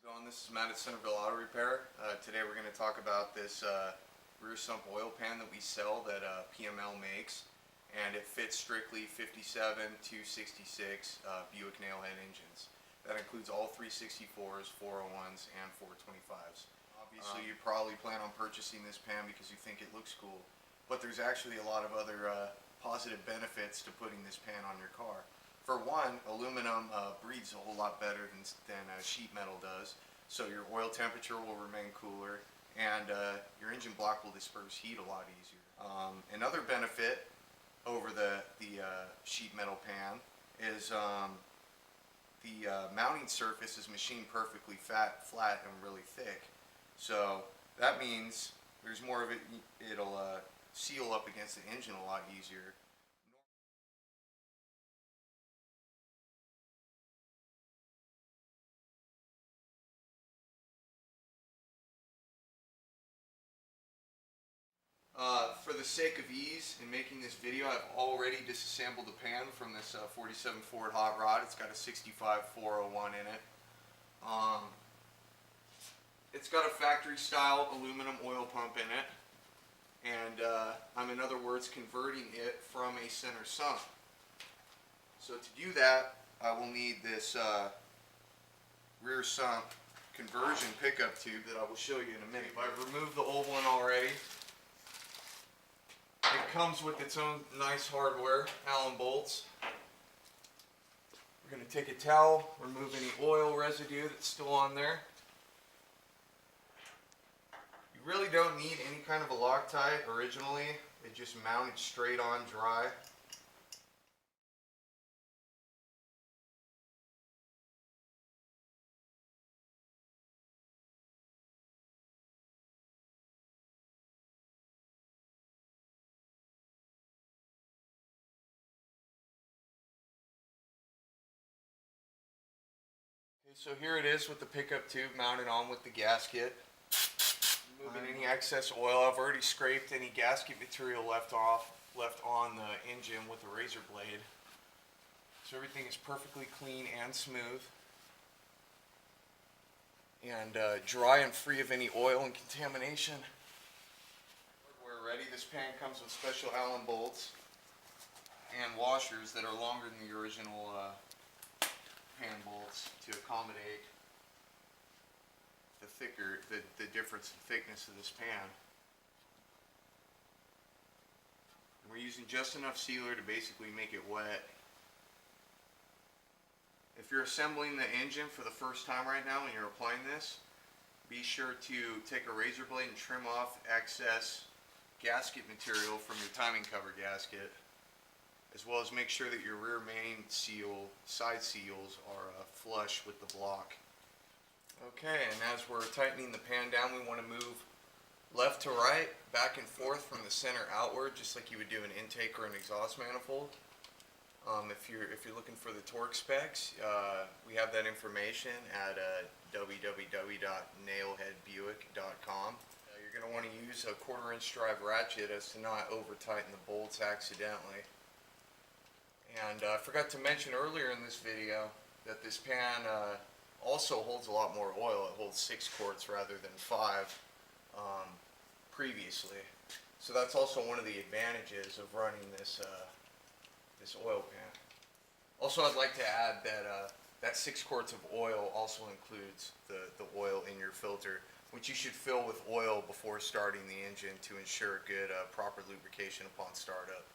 Going. This is Matt at Centerville Auto Repair. Today we're going to talk about this rear sump oil pan that we sell that PML makes, and it fits strictly 57 266 Buick Nailhead engines. That includes all 364s, 401s, and 425s. Obviously you probably plan on purchasing this pan because you think it looks cool, but there's actually a lot of other positive benefits to putting this pan on your car. For one, aluminum breathes a whole lot better than sheet metal does, so your oil temperature will remain cooler, and your engine block will disperse heat a lot easier. Another benefit over the sheet metal pan is the mounting surface is machined perfectly flat, and really thick. So that means there's more of it. It'll seal up against the engine a lot easier. For the sake of ease in making this video, I've already disassembled the pan from this 47 Ford hot rod. It's got a 65 401 in it. It's got a factory style aluminum oil pump in it, and I'm, in other words, converting it from a center sump. So to do that, I will need this rear sump conversion pickup tube that I will show you in a minute. I've removed the old one already. It comes with its own nice hardware, Allen bolts. We're going to take a towel, remove any oil residue that's still on there. You really don't need any kind of a Loctite originally. It just mounted straight on dry. So here it is with the pickup tube mounted on with the gasket. Removing any excess oil. I've already scraped any gasket material left on the engine with a razor blade. So everything is perfectly clean and smooth, and dry and free of any oil and contamination. We're ready. This pan comes with special Allen bolts and washers that are longer than the original pan bolts to accommodate the difference in thickness of this pan. And we're using just enough sealer to basically make it wet. If you're assembling the engine for the first time right now when you're applying this, be sure to take a razor blade and trim off excess gasket material from your timing cover gasket, as well as make sure that your rear main side seals are flush with the block. Okay, and as we're tightening the pan down, we want to move left to right, back and forth from the center outward, just like you would do an intake or an exhaust manifold. If you're looking for the torque specs, we have that information at www.nailheadbuick.com. You're going to want to use a 1/4" drive ratchet as to not over tighten the bolts accidentally. And I forgot to mention earlier in this video that this pan also holds a lot more oil. It holds 6 quarts rather than 5 previously. So that's also one of the advantages of running this oil pan. Also, I'd like to add that that 6 quarts of oil also includes the oil in your filter, which you should fill with oil before starting the engine to ensure good proper lubrication upon startup.